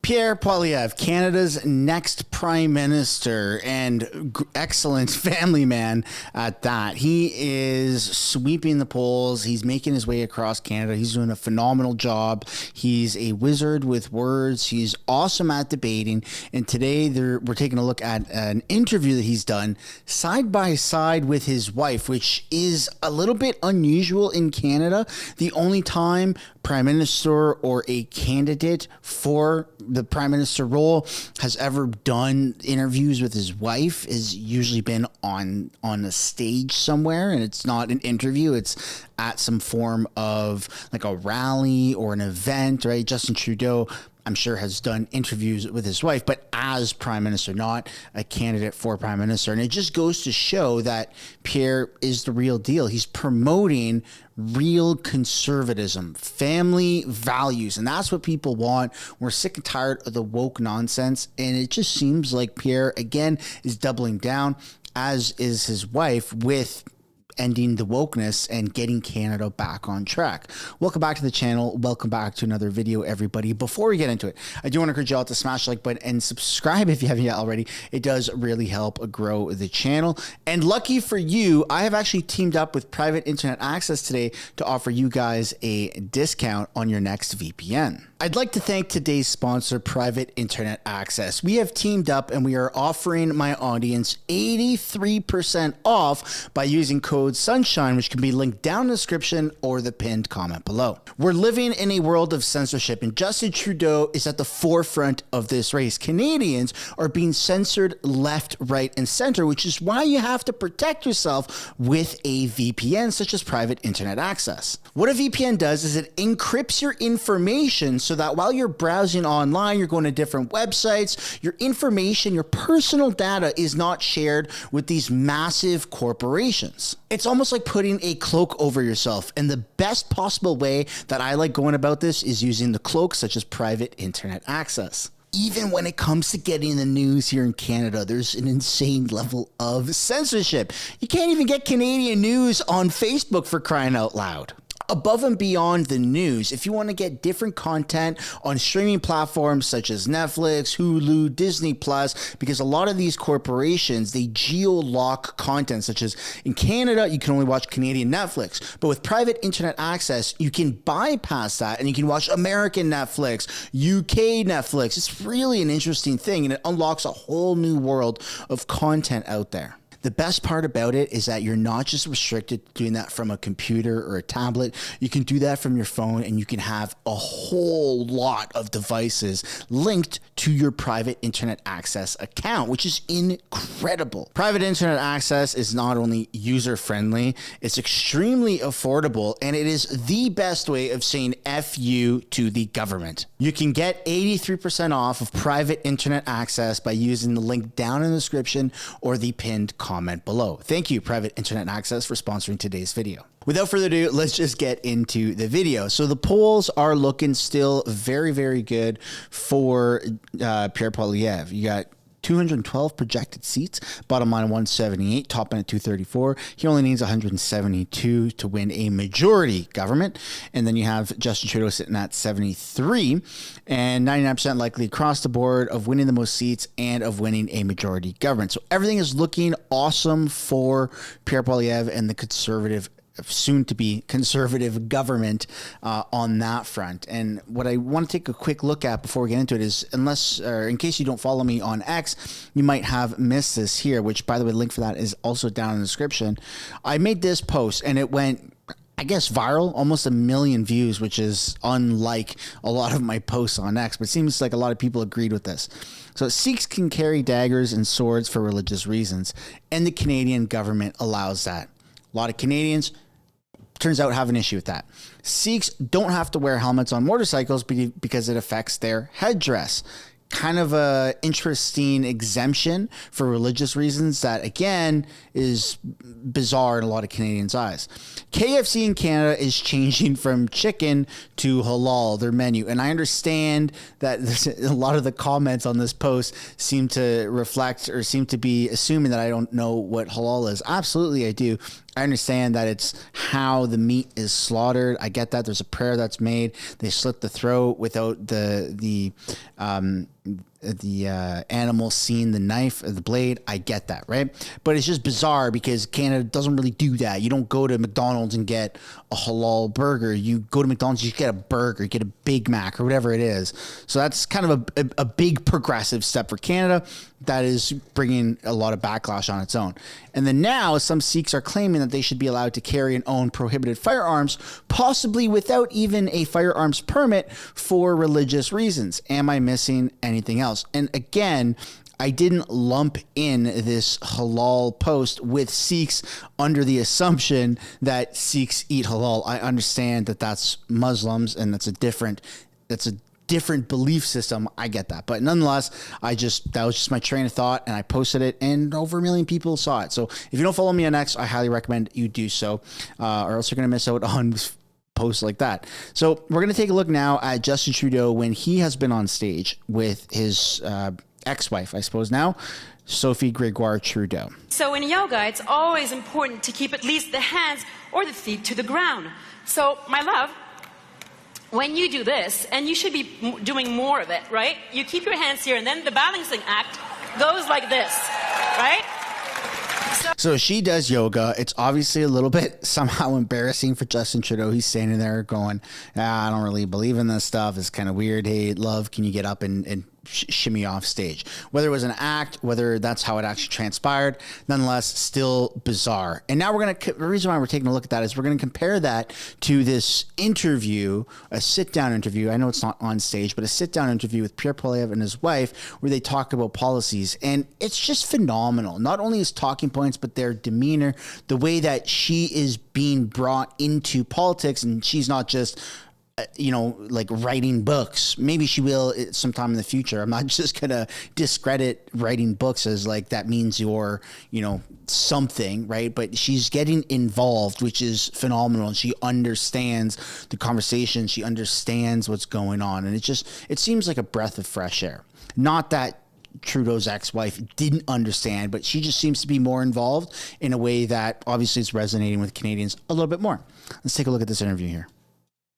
Pierre Poilievre, Canada's next prime minister and excellent family man at that. He is sweeping the polls. He's making his way across Canada. He's doing a phenomenal job. He's a wizard with words. He's awesome at debating. And today we're taking a look at an interview that he's done side by side with his wife, which is a little bit unusual in Canada. The only time prime minister or a candidate for the prime minister role has ever done interviews with his wife is usually been on a stage somewhere, and it's not an interview, it's at some form of like a rally or an event, right? Justin Trudeau, I'm sure, has done interviews with his wife, but as prime minister, not a candidate for prime minister. And it just goes to show that Pierre is the real deal. He's promoting real conservatism, family values, and that's what people want. We're sick and tired of the woke nonsense, and it just seems like Pierre, again, is doubling down, as is his wife, with ending the wokeness and getting Canada back on track. Welcome back to the channel. Welcome back to another video, everybody. Before we get into it, I do want to encourage you all to smash the like button and subscribe if you haven't yet already. It does really help grow the channel. And lucky for you, I have actually teamed up with Private Internet Access today to offer you guys a discount on your next VPN. I'd like to thank today's sponsor, Private Internet Access. We have teamed up and we are offering my audience 83% off by using code SUNSHINE, which can be linked down in the description or the pinned comment below. We're living in a world of censorship, and Justin Trudeau is at the forefront of this race. Canadians are being censored left, right, and center, which is why you have to protect yourself with a VPN, such as Private Internet Access. What a VPN does is it encrypts your information so that while you're browsing online, you're going to different websites, your information, your personal data is not shared with these massive corporations. It's almost like putting a cloak over yourself. And the best possible way that I like going about this is using the cloak, such as Private Internet Access. Even when it comes to getting the news here in Canada, there's an insane level of censorship. You can't even get Canadian news on Facebook, for crying out loud. Above and beyond the news, if you want to get different content on streaming platforms such as Netflix, Hulu, Disney Plus, because a lot of these corporations, they geo-lock content, such as in Canada, you can only watch Canadian Netflix. But with Private Internet Access, you can bypass that and you can watch American Netflix, UK Netflix. It's really an interesting thing, and it unlocks a whole new world of content out there. The best part about it is that you're not just restricted to doing that from a computer or a tablet. You can do that from your phone, and you can have a whole lot of devices linked to your Private Internet Access account, which is incredible. Private Internet Access is not only user-friendly, it's extremely affordable, and it is the best way of saying F you to the government. You can get 83% off of Private Internet Access by using the link down in the description or the pinned comment below. Thank you, Private Internet Access, for sponsoring today's video. Without further ado, let's just get into the video. So the polls are looking still very, very good for Pierre Poilievre. You got 212 projected seats, bottom line 178, top end at 234. He only needs 172 to win a majority government. And then you have Justin Trudeau sitting at 73 and 99% likely across the board of winning the most seats and of winning a majority government. So everything is looking awesome for Pierre Poilievre and the conservative, soon to be conservative government on that front. And what I want to take a quick look at before we get into it is, unless, or in case you don't follow me on X, you might have missed this here, which, by the way, the link for that is also down in the description. I made this post and it went, I guess, viral, almost 1 million views, which is unlike a lot of my posts on X, but it seems like a lot of people agreed with this. So Sikhs can carry daggers and swords for religious reasons, and the Canadian government allows that. A lot of Canadians, turns out, have an issue with that. Sikhs don't have to wear helmets on motorcycles because it affects their headdress. kind of a interesting exemption for religious reasons that, again, is bizarre in a lot of Canadians' eyes. KFC in Canada is changing from chicken to halal, their menu. And I understand that a lot of the comments on this post seem to reflect or seem to be assuming that I don't know what halal is. Absolutely, I do. I understand that it's how the meat is slaughtered. I get that. There's a prayer that's made. They slit the throat without the animal seeing the knife or the blade. I get that, right? But it's just bizarre because Canada doesn't really do that. You don't go to McDonald's and get a halal burger. You go to McDonald's, you get a burger, you get a Big Mac or whatever it is. So that's kind of a big progressive step for Canada that is bringing a lot of backlash on its own. And then now some Sikhs are claiming that they should be allowed to carry and own prohibited firearms, possibly without even a firearms permit for religious reasons. Am I missing anything else? And again, I didn't lump in this halal post with Sikhs under the assumption that Sikhs eat halal. I understand that that's Muslims and that's a different belief system. I get that. But nonetheless, that was just my train of thought and I posted it and over 1 million people saw it. So if you don't follow me on X, I highly recommend you do so, or else you're going to miss out on posts like that. So we're going to take a look now at Justin Trudeau when he has been on stage with his ex-wife, I suppose now, Sophie Gregoire Trudeau. So in yoga, it's always important to keep at least the hands or the feet to the ground. So, my love, when you do this, and you should be doing more of it, right? You keep your hands here, and then the balancing act goes like this, right? So she does yoga. It's obviously a little bit somehow embarrassing for Justin Trudeau. He's standing there going, I don't really believe in this stuff. It's kind of weird. Hey, love, can you get up and shimmy off stage? Whether it was an act, whether that's how it actually transpired, nonetheless, still bizarre. And now the reason why we're taking a look at that is we're going to compare that to this interview, a sit-down interview. I know it's not on stage, but a sit-down interview with Pierre Poilievre and his wife where they talk about policies. And it's just phenomenal. Not only his talking points, but their demeanor, the way that she is being brought into politics, and she's not just like writing books. Maybe she will sometime in the future. I'm not just going to discredit writing books as like that means you're, something, right? But she's getting involved, which is phenomenal. And she understands the conversation. She understands what's going on. And it seems like a breath of fresh air. Not that Trudeau's ex-wife didn't understand, but she just seems to be more involved in a way that obviously is resonating with Canadians a little bit more. Let's take a look at this interview here.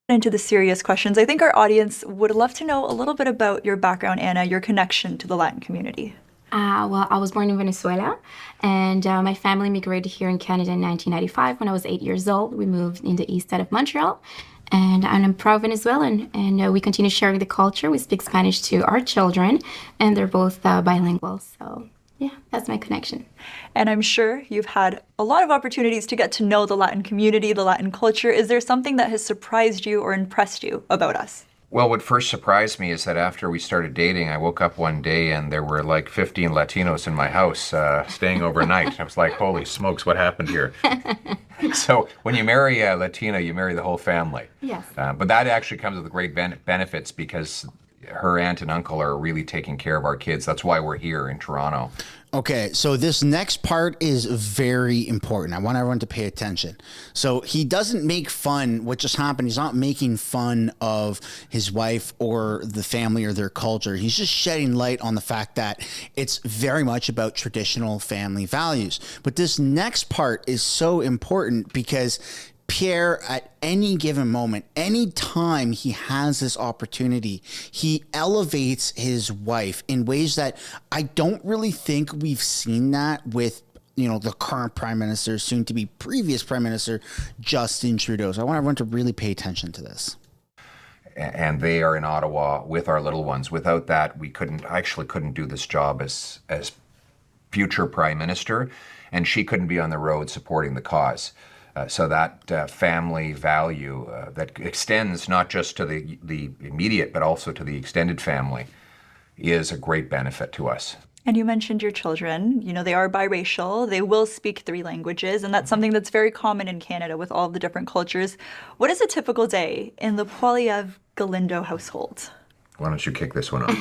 Into the serious questions, I think our audience would love to know a little bit about your background, Anna, your connection to the Latin community. Well, I was born in Venezuela, and my family migrated here in Canada in 1995. When I was 8 years old, we moved in the east side of Montreal, and I'm a proud Venezuelan, and we continue sharing the culture. We speak Spanish to our children, and they're both bilingual, so yeah, that's my connection. And I'm sure you've had a lot of opportunities to get to know the Latin community, the Latin culture. Is there something that has surprised you or impressed you about us? Well, what first surprised me is that after we started dating, I woke up one day and there were like 15 Latinos in my house staying overnight. I was like, holy smokes, what happened here? So when you marry a Latina, you marry the whole family. Yes. But that actually comes with great benefits because her aunt and uncle are really taking care of our kids. That's why we're here in Toronto. Okay, so this next part is very important. I want everyone to pay attention. So he doesn't make fun what just happened. He's not making fun of his wife or the family or their culture. He's just shedding light on the fact that it's very much about traditional family values. But this next part is so important because Pierre, at any given moment, any time he has this opportunity, he elevates his wife in ways that I don't really think we've seen that with, the current prime minister, soon to be previous prime minister, Justin Trudeau. So I want everyone to really pay attention to this. And they are in Ottawa with our little ones. Without that, we couldn't do this job as future prime minister, and she couldn't be on the road supporting the cause. So that family value that extends not just to the immediate, but also to the extended family is a great benefit to us. And you mentioned your children. They are biracial. They will speak 3 languages, and that's something that's very common in Canada with all the different cultures. What is a typical day in the Poilievre-Galindo household? Why don't you kick this one off?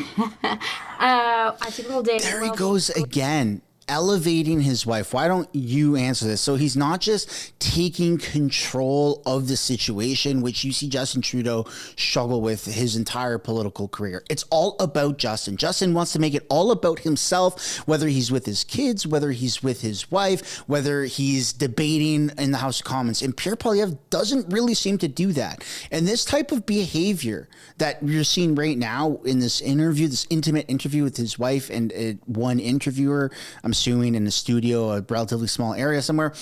A typical day. There he goes again, elevating his wife. Why don't you answer this? So he's not just taking control of the situation, which you see Justin Trudeau struggle with his entire political career. It's all about Justin. Justin wants to make it all about himself, whether he's with his kids, whether he's with his wife, whether he's debating in the House of Commons. And Pierre Poilievre doesn't really seem to do that. And this type of behavior that you're seeing right now in this interview, this intimate interview with his wife and one interviewer, I'm assuming in the studio, a relatively small area somewhere,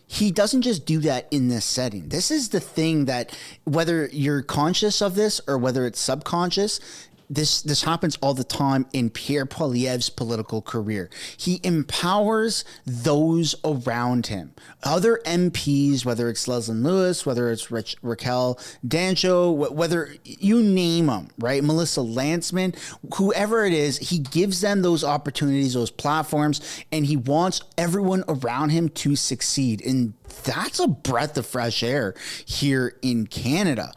he doesn't just do that in this setting. This is the thing that, whether you're conscious of this or whether it's subconscious, this happens all the time in Pierre Poilievre's political career. He empowers those around him. Other MPs, whether it's Leslie Lewis, whether it's Raquel Dancho, whether you name them, right? Melissa Lantsman, whoever it is, he gives them those opportunities, those platforms, and he wants everyone around him to succeed. And that's a breath of fresh air here in Canada.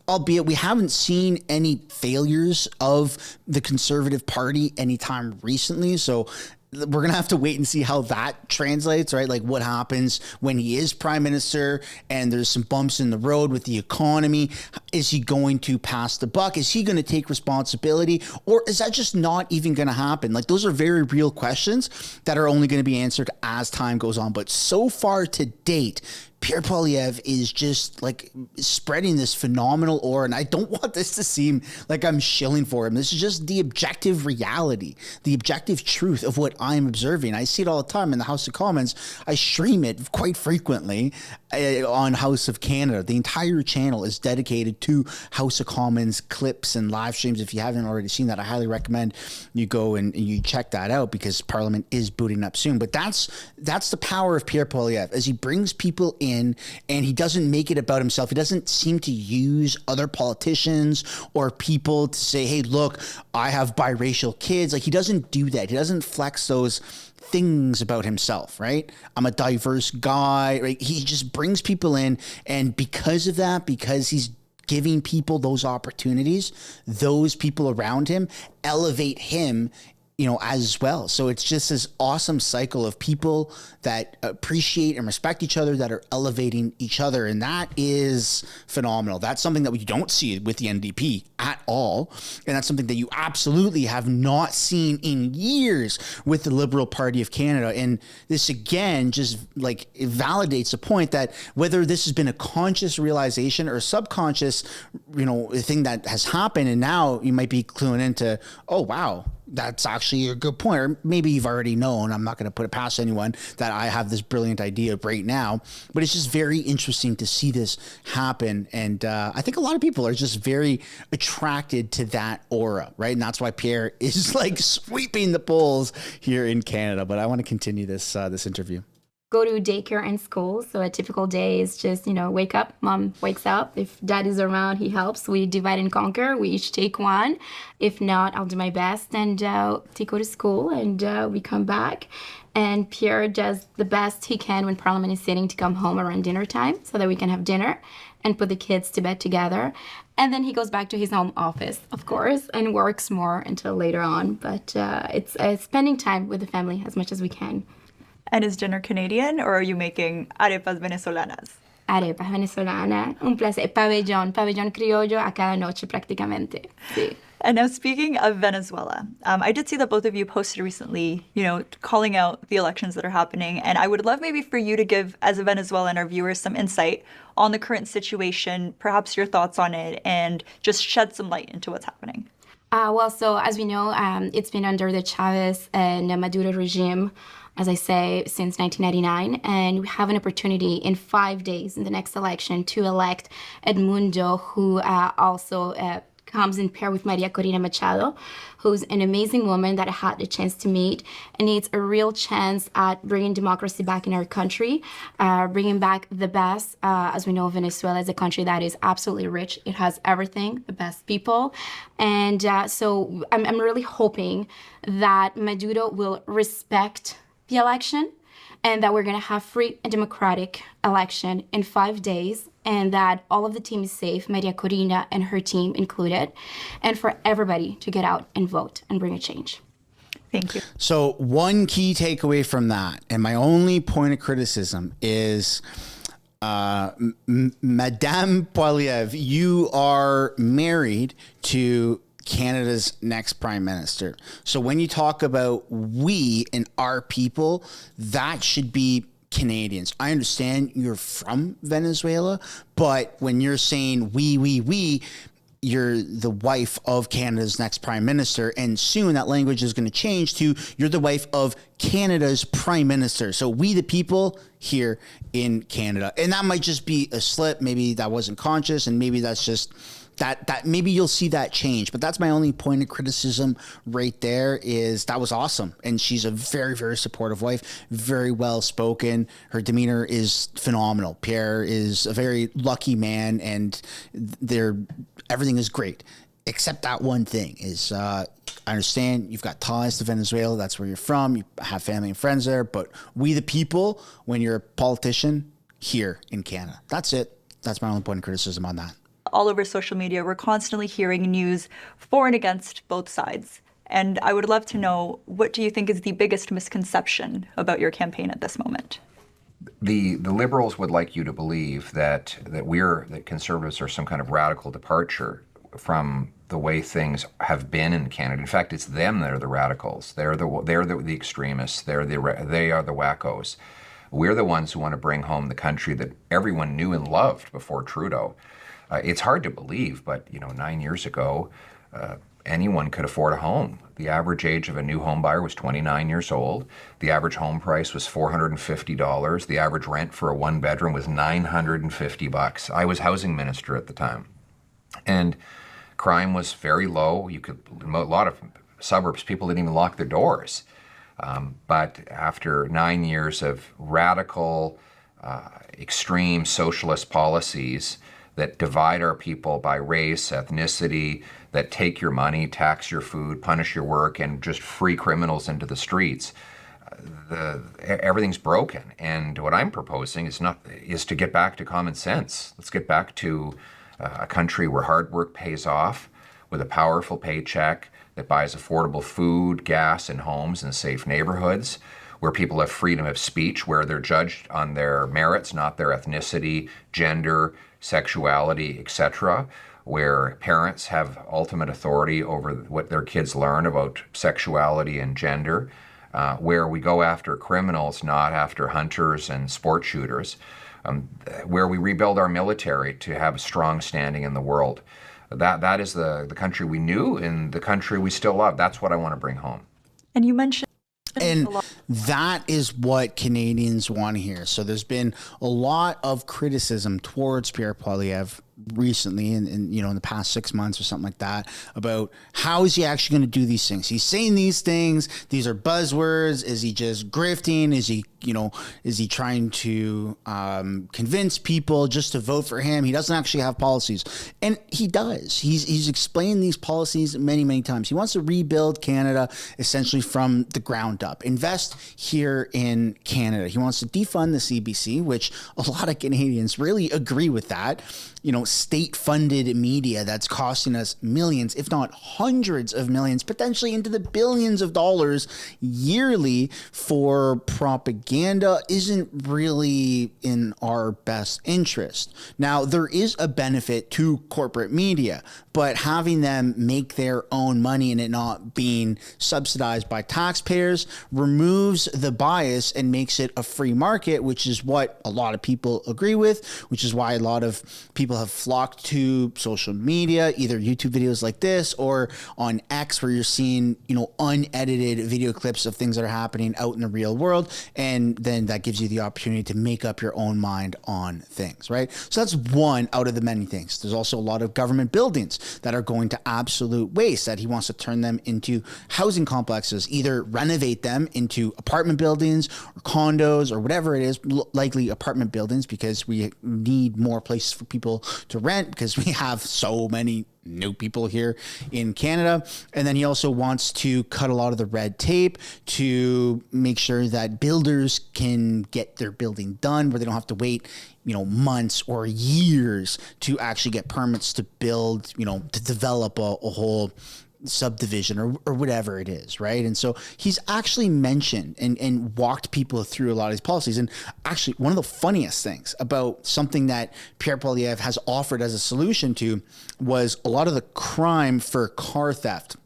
Albeit we haven't seen any failures of the Conservative Party anytime recently. So we're going to have to wait and see how that translates, right? Like what happens when he is prime minister and there's some bumps in the road with the economy. Is he going to pass the buck? Is he going to take responsibility? Or is that just not even going to happen? Like those are very real questions that are only going to be answered as time goes on. But so far to date, Pierre Poilievre is just like spreading this phenomenal aura, and I don't want this to seem like I'm shilling for him. This is just the objective reality, the objective truth of what I'm observing. I see it all the time in the House of Commons. I stream it quite frequently on House of Canada. The entire channel is dedicated to House of Commons clips and live streams. If you haven't already seen that, I highly recommend you go and you check that out because Parliament is booting up soon. But that's the power of Pierre Poilievre, as he brings people in and he doesn't make it about himself. He doesn't seem to use other politicians or people to say, hey, look, I have biracial kids. Like he doesn't do that. He doesn't flex those things about himself, right? I'm a diverse guy, right? He just brings people in. And because of that, because he's giving people those opportunities, those people around him elevate him, as well. So it's just this awesome cycle of people that appreciate and respect each other, that are elevating each other. And that is phenomenal. That's something that we don't see with the NDP at all. And that's something that you absolutely have not seen in years with the Liberal Party of Canada. And this again, just like it validates the point that whether this has been a conscious realization or a subconscious, thing that has happened. And now you might be cluing into, oh, wow, that's actually a good point. Or maybe you've already known, I'm not going to put it past anyone, that I have this brilliant idea right now. But it's just very interesting to see this happen. And I think a lot of people are just very attracted to that aura, right? And that's why Pierre is like sweeping the polls here in Canada. But I want to continue this interview. Go to daycare and school. So a typical day is just, wake up, mom wakes up. If dad is around, he helps. We divide and conquer. We each take one. If not, I'll do my best and they go to school and we come back. And Pierre does the best he can when Parliament is sitting to come home around dinner time so that we can have dinner and put the kids to bed together. And then he goes back to his home office, of course, and works more until later on. But it's spending time with the family as much as we can. And is dinner Canadian, or are you making arepas venezolanas? Arepa venezolana, un placer. Pabellón criollo a cada noche prácticamente. Sí. And now speaking of Venezuela, I did see that both of you posted recently, calling out the elections that are happening. And I would love maybe for you to give, as a Venezuelan, our viewers some insight on the current situation, perhaps your thoughts on it, and just shed some light into what's happening. So as we know, it's been under the Chavez and Maduro regime, as I say, since 1999, and we have an opportunity in 5 days in the next election to elect Edmundo, who also comes in pair with Maria Corina Machado, who's an amazing woman that I had the chance to meet, and it's a real chance at bringing democracy back in our country, bringing back the best. As we know, Venezuela is a country that is absolutely rich. It has everything, the best people. And so I'm really hoping that Maduro will respect the election and that we're going to have free and democratic election in 5 days, and that all of the team is safe, Maria Corina and her team included, and for everybody to get out and vote and bring a change. Thank you. So one key takeaway from that, and my only point of criticism is, Madame Poilievre, you are married to Canada's next prime minister. So when you talk about we and our people, that should be Canadians. I understand you're from Venezuela, but when you're saying we, you're the wife of Canada's next prime minister, and soon that language is going to change to you're the wife of Canada's prime minister. So we the people here in Canada. And that might just be a slip. Maybe that wasn't conscious, and maybe that's just that maybe you'll see that change. But that's my only point of criticism right there, is that was awesome. And she's a very, very supportive wife, very well spoken. Her demeanor is phenomenal. Pierre is a very lucky man, and everything is great. Except that one thing is, I understand you've got ties to Venezuela. That's where you're from. You have family and friends there. But we the people, when you're a politician here in Canada, that's it. That's my only point of criticism on that. All over social media, we're constantly hearing news for and against both sides. And I would love to know, what do you think is the biggest misconception about your campaign at this moment? The Liberals would like you to believe that Conservatives are some kind of radical departure from the way things have been in Canada. In fact, it's them that are the radicals. They're the extremists. They are the wackos. We're the ones who want to bring home the country that everyone knew and loved before Trudeau. It's hard to believe, but 9 years ago, anyone could afford a home. The average age of a new home buyer was 29 years old. The average home price was $450. The average rent for a one-bedroom was $950. I was housing minister at the time, and crime was very low. In a lot of suburbs, people didn't even lock their doors. But after 9 years of radical, extreme socialist policies that divide our people by race, ethnicity, that take your money, tax your food, punish your work, and just free criminals into the streets, everything's broken. And what I'm proposing is to get back to common sense. Let's get back to a country where hard work pays off, with a powerful paycheck that buys affordable food, gas, and homes in safe neighborhoods, where people have freedom of speech, where they're judged on their merits, not their ethnicity, gender, sexuality, etc., where parents have ultimate authority over what their kids learn about sexuality and gender, where we go after criminals, not after hunters and sport shooters, where we rebuild our military to have a strong standing in the world. That is the country we knew and the country we still love. That's what I want to bring home. And you mentioned... And that is what Canadians want to hear. So there's been a lot of criticism towards Pierre Poilievre recently, in the past 6 months or something like that, about how is he actually going to do these things. He's saying these things. These are buzzwords. Is he just grifting? Is he trying to convince people just to vote for him? He doesn't actually have policies, and he does. He's explained these policies many, many times. He wants to rebuild Canada essentially from the ground up, invest here in Canada. He wants to defund the CBC, which a lot of Canadians really agree with that. State-funded media that's costing us millions, if not hundreds of millions, potentially into the billions of dollars yearly for propaganda, isn't really in our best interest. Now, there is a benefit to corporate media, but having them make their own money and it not being subsidized by taxpayers removes the bias and makes it a free market, which is what a lot of people agree with, which is why a lot of people have flocked to social media, either YouTube videos like this or on X, where you're seeing, unedited video clips of things that are happening out in the real world. And then that gives you the opportunity to make up your own mind on things, right? So that's one out of the many things. There's also a lot of government buildings that are going to absolute waste, that he wants to turn them into housing complexes, either renovate them into apartment buildings or condos or whatever it is, likely apartment buildings, because we need more places for people to rent because we have so many new people here in Canada. And then he also wants to cut a lot of the red tape to make sure that builders can get their building done where they don't have to wait, months or years to actually get permits to build, to develop a whole subdivision or whatever it is, right? And so he's actually mentioned and walked people through a lot of these policies. And actually, one of the funniest things about something that Pierre Poilievre has offered as a solution to was a lot of the crime for car theft.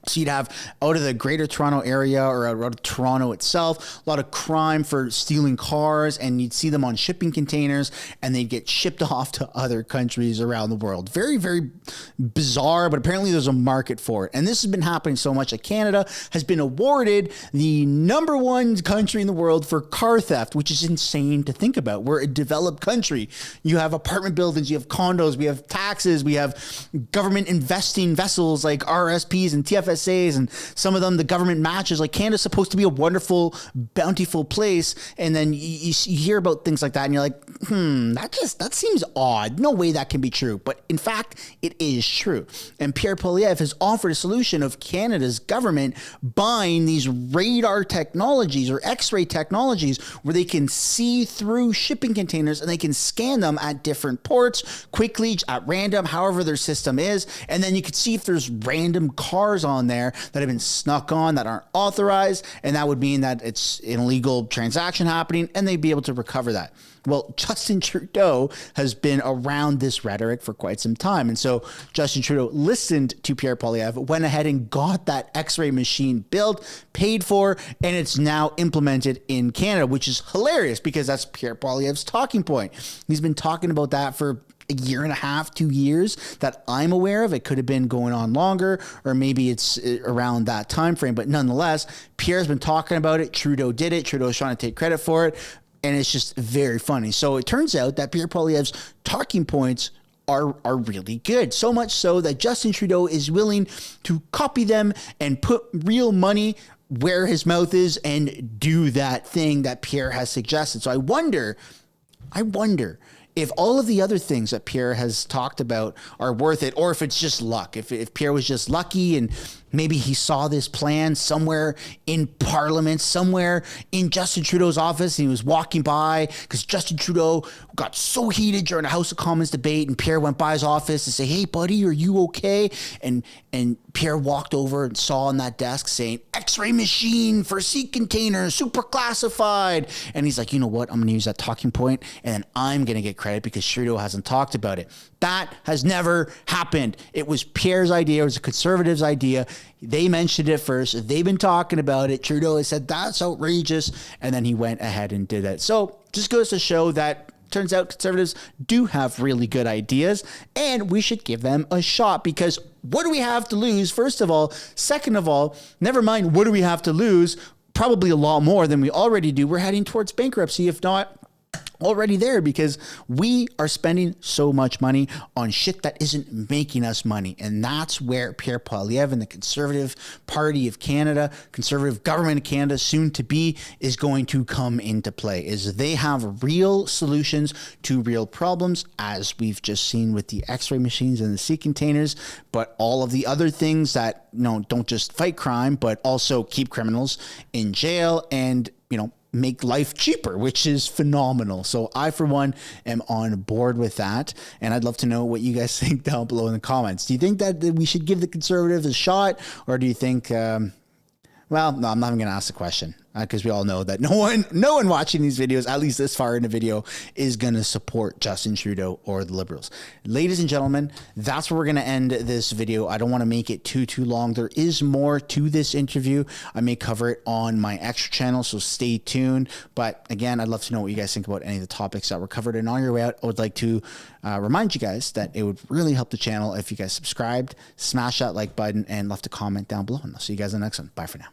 So you'd have out of the greater Toronto area or out of Toronto itself, a lot of crime for stealing cars, and you'd see them on shipping containers and they'd get shipped off to other countries around the world. Very, very bizarre, but apparently there's a market for it. And this has been happening so much that Canada has been awarded the #1 country in the world for car theft, which is insane to think about. We're a developed country. You have apartment buildings, you have condos, we have taxes, we have government investing vessels like RSPs and TFSAs, and some of them the government matches. Like, Canada's supposed to be a wonderful, bountiful place, and then you hear about things like that and you're like, that seems odd. No way that can be true. But in fact, it is true. And Pierre Poilievre has offered a solution of Canada's government buying these radar technologies or X-ray technologies where they can see through shipping containers and they can scan them at different ports quickly at random, however their system is. And then you could see if there's random cars on there that have been snuck on that aren't authorized, and that would mean that it's an illegal transaction happening, and they'd be able to recover that. Well, Justin Trudeau has been around this rhetoric for quite some time, and so Justin Trudeau listened to Pierre Poilievre, went ahead and got that X-ray machine built, paid for, and it's now implemented in Canada, which is hilarious because that's Pierre Poilievre's talking point. He's been talking about that for a year and a half, 2 years that I'm aware of. It could have been going on longer, or maybe it's around that time frame. But nonetheless, Pierre's been talking about it. Trudeau did it. Trudeau's trying to take credit for it. And it's just very funny. So it turns out that Pierre Poilievre's talking points are really good. So much so that Justin Trudeau is willing to copy them and put real money where his mouth is and do that thing that Pierre has suggested. So I wonder if all of the other things that Pierre has talked about are worth it, or if it's just luck. If Pierre was just lucky and maybe he saw this plan somewhere in Parliament, somewhere in Justin Trudeau's office, and he was walking by because Justin Trudeau got so heated during a House of Commons debate, and Pierre went by his office to say, "Hey, buddy, are you okay?" And Pierre walked over and saw on that desk saying, "X-ray machine for sea containers, super classified." And he's like, "You know what? I'm going to use that talking point, and then I'm going to get credit because Trudeau hasn't talked about it." That has never happened. It was Pierre's idea. It was a Conservative's idea. They mentioned it first. They've been talking about it. Trudeau has said, "That's outrageous." And then he went ahead and did it. So just goes to show that turns out Conservatives do have really good ideas, and we should give them a shot, because what do we have to lose, first of all? Second of all, never mind what do we have to lose, probably a lot more than we already do. We're heading towards bankruptcy, if not already there, because we are spending so much money on shit that isn't making us money. And that's where Pierre Poilievre and the Conservative Party of Canada, Conservative Government of Canada, soon to be, is going to come into play, is they have real solutions to real problems, as we've just seen with the X-ray machines and the sea containers, but all of the other things that, don't just fight crime, but also keep criminals in jail and, make life cheaper, which is phenomenal. So I, for one, am on board with that. And I'd love to know what you guys think down below in the comments. Do you think that we should give the Conservatives a shot? Or do you think, well, no, I'm not even going to ask the question, because we all know that no one watching these videos, at least this far in the video, is going to support Justin Trudeau or the Liberals. Ladies and gentlemen, that's where we're going to end this video. I don't want to make it too long. There is more to this interview. I may cover it on my extra channel, so stay tuned. But again, I'd love to know what you guys think about any of the topics that were covered. And on your way out, I would like to remind you guys that it would really help the channel if you guys subscribed, smash that like button, and left a comment down below. And I'll see you guys in the next one. Bye for now.